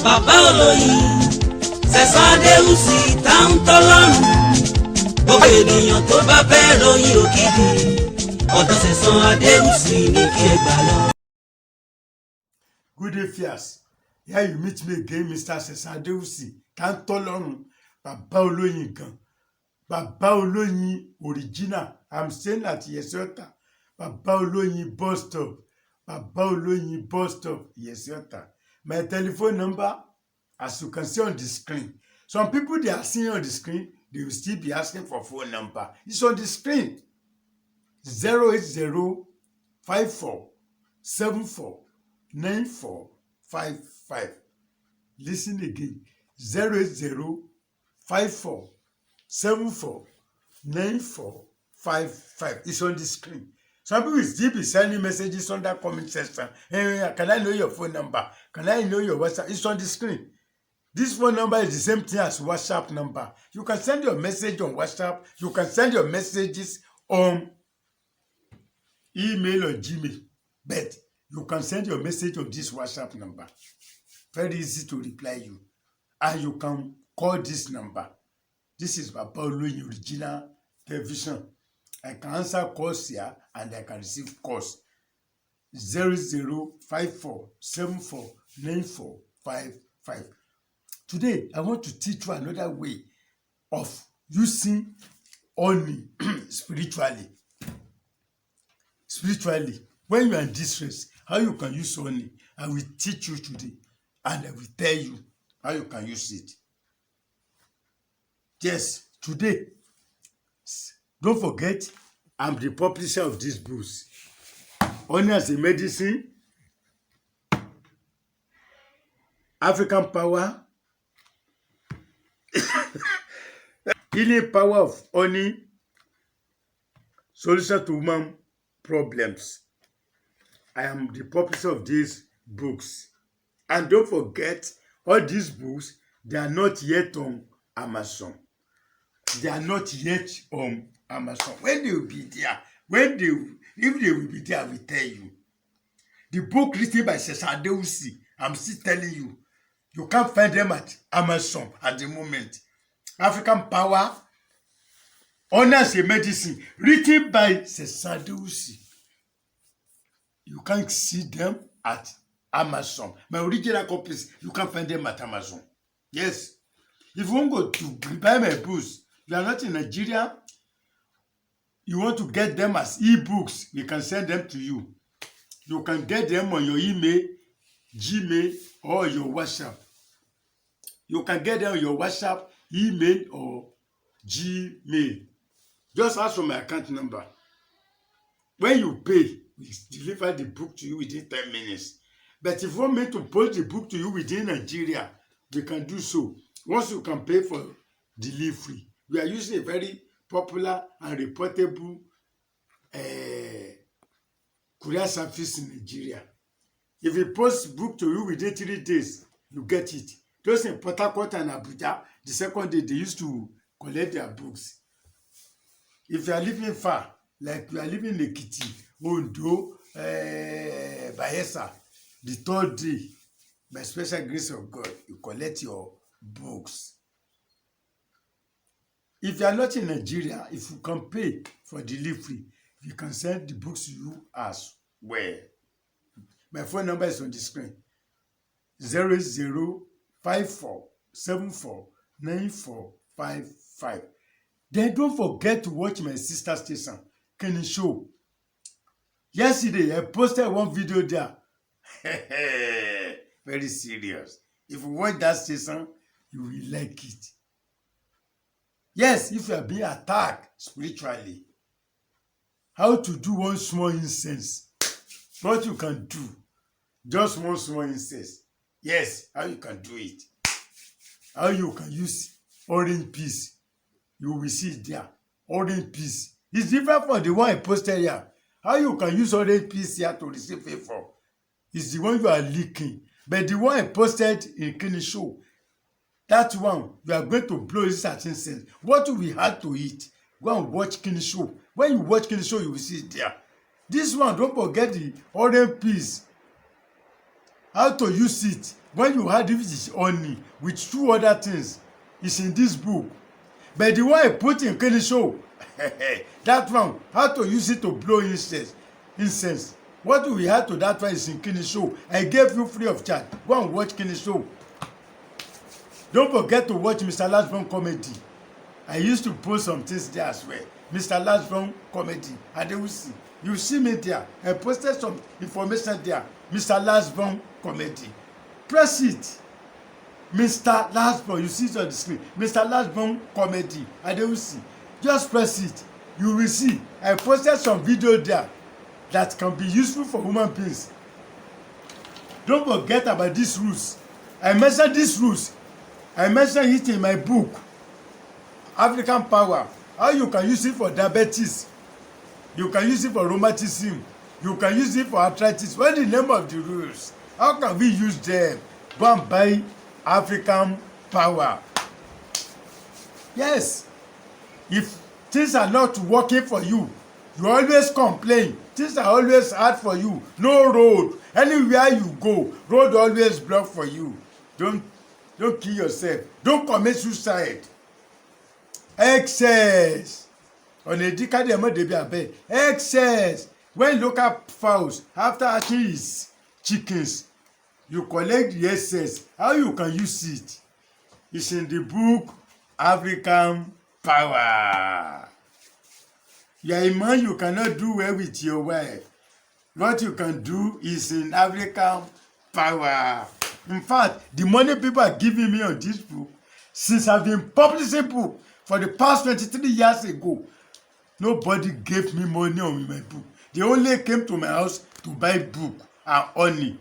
bàbá olóyin Sẹ̀san Adéwùsì táwọn tọ́lọ́run gbogbo ènìyàn tó bá fẹ́ ròyìn òkìkí ọ̀dọ̀ Sẹ̀san Adéwùsì ní kí ẹ gbà lọ. Good day, Fias. Here you meet me again, Mr. Sẹ̀san Adéwùsì táwọn tọ́lọ́run bàbá olóyin gan bàbá olóyin original. I'm staying at Yesiota. Bàbá olóyin bus stop. Bàbá olóyin bus stop, Yesiota. My telephone number, as you can see on the screen. Some people they are seeing on the screen, they will still be asking for phone number. It's on the screen. 08054749455. Listen again. 08054749455. It's on the screen. Some people will still be sending messages on that comment section. Hey, can I know your phone number? Can I know your WhatsApp? It's on the screen. This phone number is the same thing as WhatsApp number. You can send your message on WhatsApp. You can send your messages on email or Gmail. But you can send your message on this WhatsApp number. Very easy to reply you. And you can call this number. This is Baba Oloyin Original Television. I can answer calls here and I can receive calls. 0054749455. Today, I want to teach you another way of using honey spiritually. Spiritually, when you are in distress, how you can use honey. I will teach you today and I will tell you how you can use it. Yes, today, don't forget, I'm the publisher of these books. Honey as a medicine, African Power, Healing Power of Honey, Solution to Human Problems. I am the publisher of these books. And don't forget, all these books, they are not yet on Amazon. They are not yet on Amazon. When they will be there, if they will be there, I will tell you. The book written by Sẹ̀san Adéwùsì, I'm still telling you, you can't find them at Amazon at the moment. African Power, Honors a Medicine, written by Sẹ̀san Adéwùsì. You can't see them at Amazon. My original copies, you can't find them at Amazon. Yes. If you want to go to buy my books, you are not in Nigeria, you want to get them as e-books, we can send them to you. You can get them on your email, Gmail, or your WhatsApp. You can get them on your WhatsApp, email, or Gmail. Just ask for my account number. When you pay, we deliver the book to you within 10 minutes. But if you want me to post the book to you within Nigeria, we can do so. Once you can pay for delivery. We are using a very popular and reportable courier service in Nigeria. If we post book to you within 3 days, you get it. Those in Port Harcourt and Abuja, the second day, they used to collect their books. If you are living far, like you are living in Ekiti, Ondo, Bayelsa, the third day, by special grace of God, you collect your books. If you are not in Nigeria, if you can pay for delivery, we can send the books to you as well. My phone number is on the screen. 0054749455. Then don't forget to watch my sister station, Kenny Show. Yesterday, I posted one video there. Very serious. If you watch that station, you will like it. Yes, if you are being attacked spiritually, how to do one small incense. What you can do, just one small incense. Yes, how you can do it. How you can use orange peace. You will see it there. Orange peace. It's different from the one I posted here. How you can use orange peace here to receive favor. It's the one you are leaking. But the one I posted in Kenny Show, that one, you are going to blow this at incense. What do we have to eat? Go and watch Kenny Show. When you watch Kenny Show, you will see it there. This one, don't forget the orange peace. how to use it when you had this honey with 2 other things is in this book. But the one I put in Kini Show, that one, how to use it to blow incense. What we had to that one is in Kini Show. I gave you free of charge. Go and watch Kini Show. Don't forget to watch Mr. Lastborn Comedy. I used to post some things there as well. Mr. Lastborn Comedy. Adewusi. You see me there. I posted some information there. Mr. Lastborn Comedy. Press it. Mr. Lastborn. You see it on the screen. Mr. Lastborn Comedy. Adewusi. Just press it. You will see. I posted some video there that can be useful for human beings. Don't forget about these rules. I mentioned these rules. I mentioned it in my book, African Power. How you can use it for diabetes. You can use it for rheumatism. You can use it for arthritis. What is the name of the rules? How can we use them? Go and buy African Power. Yes. If things are not working for you, you always complain. Things are always hard for you. No road. Anywhere you go, road always blocked for you. Don't kill yourself. Don't commit suicide. Excess. Excess. When local fowls, after hatching his chickens, you collect the excess. How you can use it? It's in the book African Power. You are a man, you cannot do well with your wife. What you can do is in African Power. In fact, the money people are giving me on this book, since I've been publishing book for the past 23 years ago, nobody gave me money on my book. They only came to my house to buy book and honey.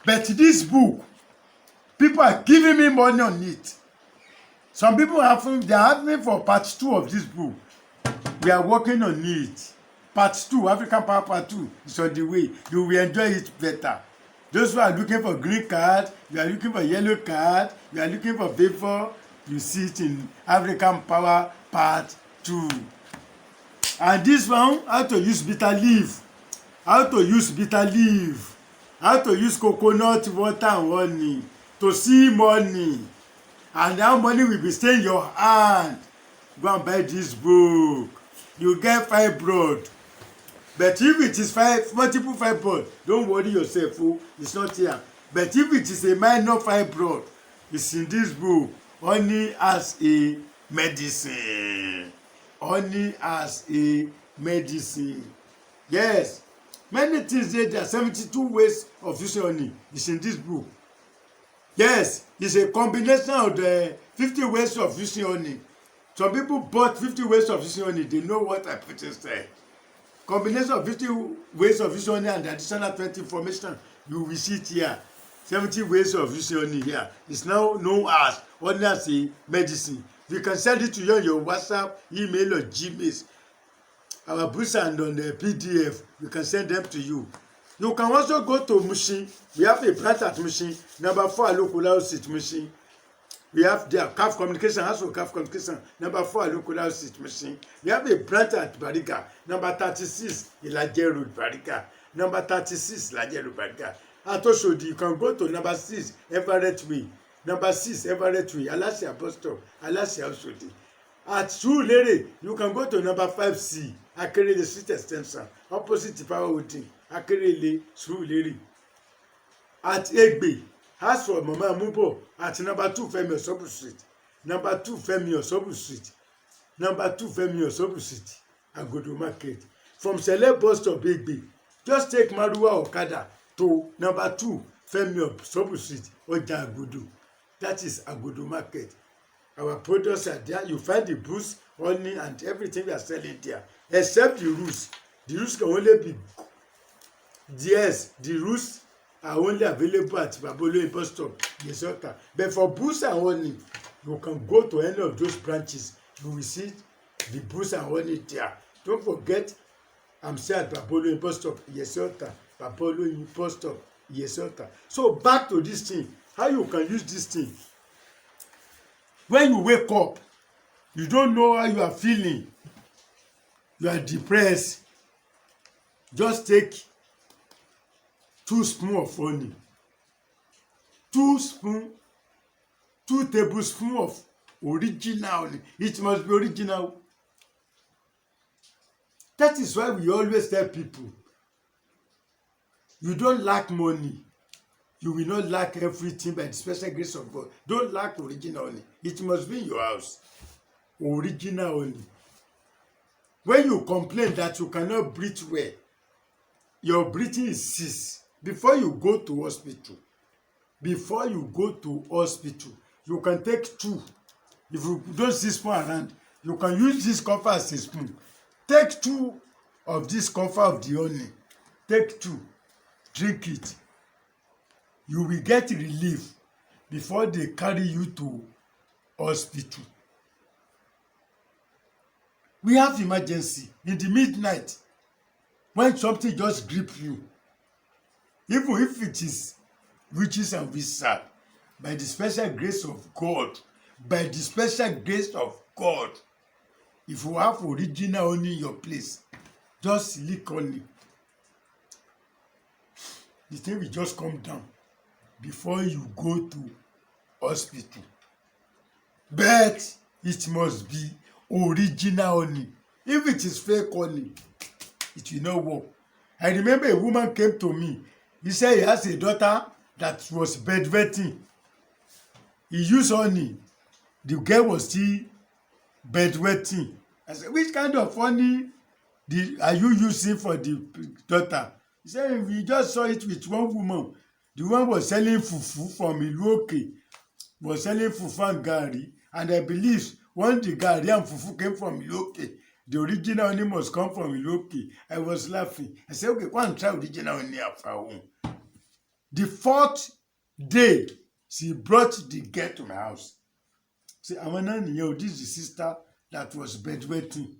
But this book, people are giving me money on it. Some people they are asking for part 2 of this book. We are working on it. Part 2, African Power Part 2 is on the way. You will enjoy it better. Those who are looking for green card, you are looking for yellow card, you are looking for paper, you see it in African Power Part 2. And this one, how to use bitter leaf. How to use bitter leaf. How to use coconut water and honey to see money. And how money will be staying in your hand. Go and buy this book. You get fibroid. But if it is multiple fibroid, don't worry yourself. Oh, it's not here. But if it is a minor fibroid, it's in this book. Honey as a medicine. Honey as a medicine. Yes. Many things there are 72 ways of using honey. It's in this book. Yes, it's a combination of the 50 ways of using honey. Some people bought 50 ways of using honey. They know what I put inside. Combination of 50 ways of using honey and additional 20 information. You will see it here. 70 ways of using honey here. It's now known as honey as a medicine. You can send it to you on your WhatsApp, email, or Gmail. Our books and on the PDF, we can send them to you. You can also go to Mushin. We have a branch at Mushin. Number 4 Alokola Street, Mushin. We have their CAF Communication, also CAF Communication. Number 4 Alokola Street, Mushin. We have a branch at Bariga. Number 36 Ilaje Road, Bariga. Number 36 Ilaje Road, Bariga. At Oshodi, you can go to number 6 Everett Way. Number 6 Everett Way, Alasia Bus Stop, Alasia Oshodi. At Surulere, you can go to number 5C, Akerele Street Extension, opposite the Power Holding, Akerele, Surulere. At Egbe, ask for Mama Mubo at number 2 Femi Osobu Street, number 2 Femi Osobu Street, number 2 Femi Osobu Street, Agodo Market. From Sele Bus Stop Egbe, just take Maruwa Okada to number 2 Femi Osobu Street, Oja Agodo. That is Agodo Market. Our products are there. You find the booths, honey, and everything we are selling there. Except the roofs. The roofs can only be... Yes, the roofs are only available at Babolo Bus Stop, Yesota. But for booths and honey, you can go to any of those branches. You will see the booths and honey there. Don't forget, I'm still at Babolo Bus Stop, Yesota. Babolo Bus Stop, Yesota. So back to this thing. How you can use this thing? When you wake up, you don't know how you are feeling. You are depressed. Just take 2 spoons of honey. 2 tablespoons of original honey. It must be original. That is why we always tell people, you don't lack money. You will not lack everything by the special grace of God. Don't lack original honey. It must be in your house. Original honey. When you complain that you cannot breathe well, your breathing is ceased. Before you go to hospital, you can take 2. If you don't see spoon around, you can use this cover as a spoon. Take 2 of this cover of the honey. Take 2. Drink it. You will get relief before they carry you to hospital. We have emergency in the midnight when something just grip you. Even if it is witches and wizards, by the special grace of God, if you have original honey in your place, just lick honey. The thing will just come down before you go to hospital. But it must be original honey. If it is fake honey, it will not work. I remember a woman came to me. He said he has a daughter that was bedwetting. He used honey. The girl was still bedwetting. I said, which kind of honey are you using for the daughter? He said, we just saw it with one woman. The one was selling fufu from Iluoke, was selling fufu and gari. And I believe when the gari and fufu came from Iluoke, the original honey must come from Iluoke. I was laughing. I said, okay, go and try original honey of our own. The 4th day, she brought the girl to my house. Say, this is the sister that was bedwetting.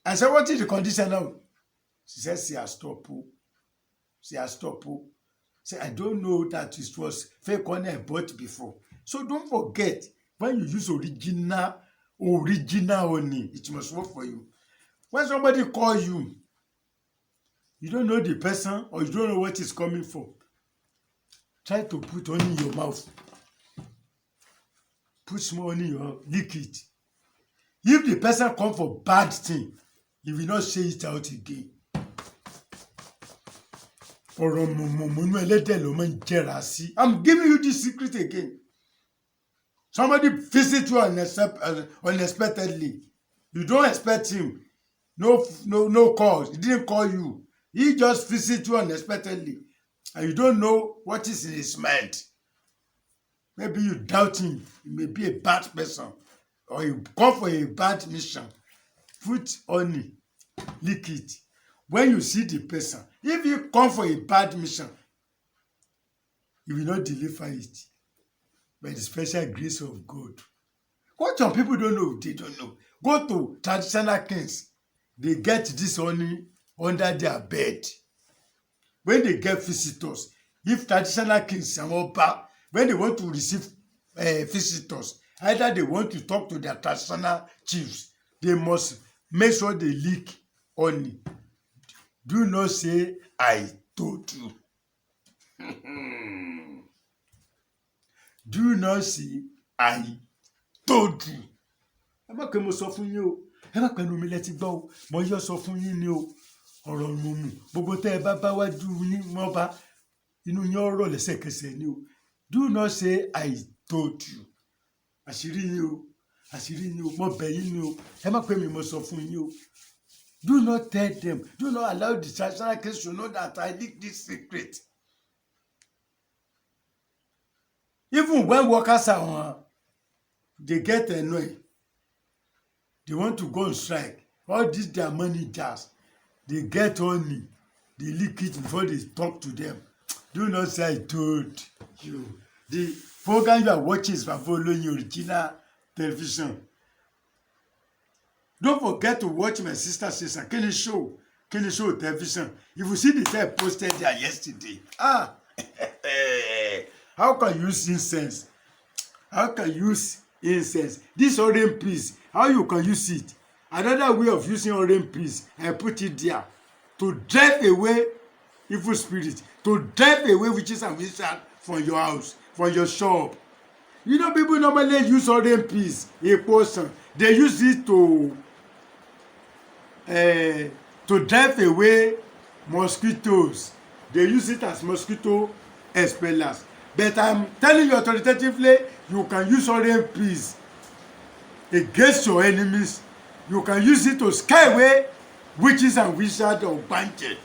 I said, what is the condition now? She said, she has stopped. Say, I don't know that it was fake honey I bought before. So don't forget, when you use original honey, it must work for you. When somebody calls you, you don't know the person or you don't know what is coming for, try to put honey in your mouth. Put small honey in your mouth, lick it. If the person comes for bad thing, he will not say it out again. I'm giving you this secret again. Somebody visit you unexpectedly. You don't expect him. No calls. He didn't call you. He just visit you unexpectedly. And you don't know what is in his mind. Maybe you doubt him. He may be a bad person. Or you come for a bad mission. Put honey. Lick it. When you see the person, if you come for a bad mission, you will not deliver it by the special grace of God. What some people don't know, they don't know. Go to traditional kings. They get this honey under their bed. When they get visitors, if traditional kings when they want to receive visitors, either they want to talk to their traditional chiefs, they must make sure they lick honey. Do not say, I told you. Do not say, I told you. Ẹ má pé mo sọ fún yín o. Ẹ má pé inú mi lẹ ti gbọ́ o. Mo yọ sọ fún yín ni o. Ọ̀rọ̀ nùnù. Gbogbo tẹ́ ẹ bá wájú yín mọ́ bá inú yín ọ̀rọ̀ lẹ́sẹ̀kẹsẹ̀ ni o. Do not say, I told you. Àṣírí yín o. Àṣírí yín o. Mo bẹ̀ yín ni o. Ẹ má pé mi mo sọ fún yín o. Do not tell them. Do not allow the traditional kings to know that I leak this secret. Even when workers are they get annoyed. They want to go on strike. All these their money jars. They get honey. They leak it before they talk to them. Do not say I told you. The program you are watching is following original television. Don't forget to watch my sister Cesar Kenny Show television. If you see the time posted there yesterday, how can you use incense? How can you use incense? This orange piece, how you can use it? Another way of using orange piece, I put it there to drive away evil spirits, to drive away witches and wizards from your house, from your shop. You know, people normally use orange peas, a portion. They use it to drive away mosquitoes. They use it as mosquito expellers. But I'm telling you authoritatively, you can use orange peas against your enemies. You can use it to scare away witches and wizards or bandits.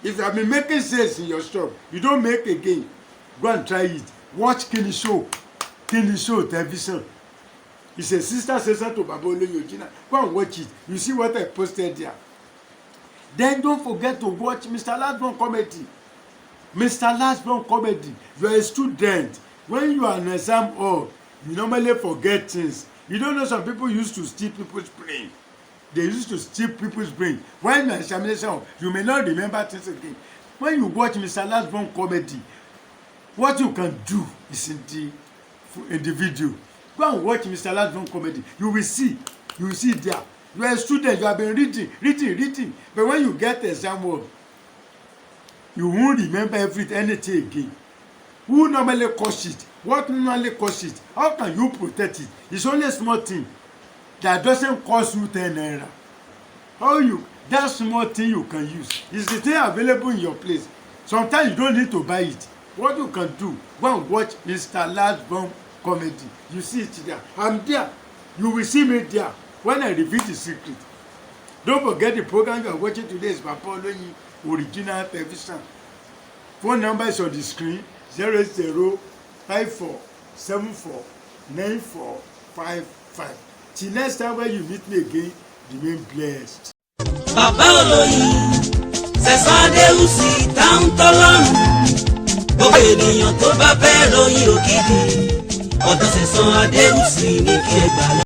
If you have been making sales in your shop, you don't make again, go and try it. Watch Kini Show television. It's a sister to Babolo Yojina. Go and watch it. You see what I posted there. Then don't forget to watch Mr. Lastborn Comedy. Mr. Lastborn Comedy. You are a student. When you are in exam hall, you normally forget things. You don't know some people used to steal people's brain. They used to steal people's brain. When you are in examination hall, you may not remember things again. When you watch Mr. Lastborn Comedy, what you can do is in the video. Go and watch Mr. Lastborn Comedy. You will see there. You are a student, you have been reading. But when you get the exam hall, you won't remember anything again. Who normally cause it? What normally cause it? How can you protect it? It's only a small thing that doesn't cost you 10 naira. That small thing you can use. Is the thing available in your place? Sometimes you don't need to buy it. What you can do, go and watch Mr. Lastborn Comedy. You see it there. I'm there. You will see me there when I reveal the secret. Don't forget the program you are watching today is Papa Oloyin Original Television. Phone number is on the screen: 0054749455. Till next time when you meet me again, remain blessed. Bàbá Olóyin Sẹ̀san Adéwùsì tá ń tọ́lọ́run. Gbogbo ènìyàn tó bá fẹ́ ròyìn òkìkí, ọ̀dọ̀ Sẹ̀san Adéwùsì ní kí ẹ gbà lọ.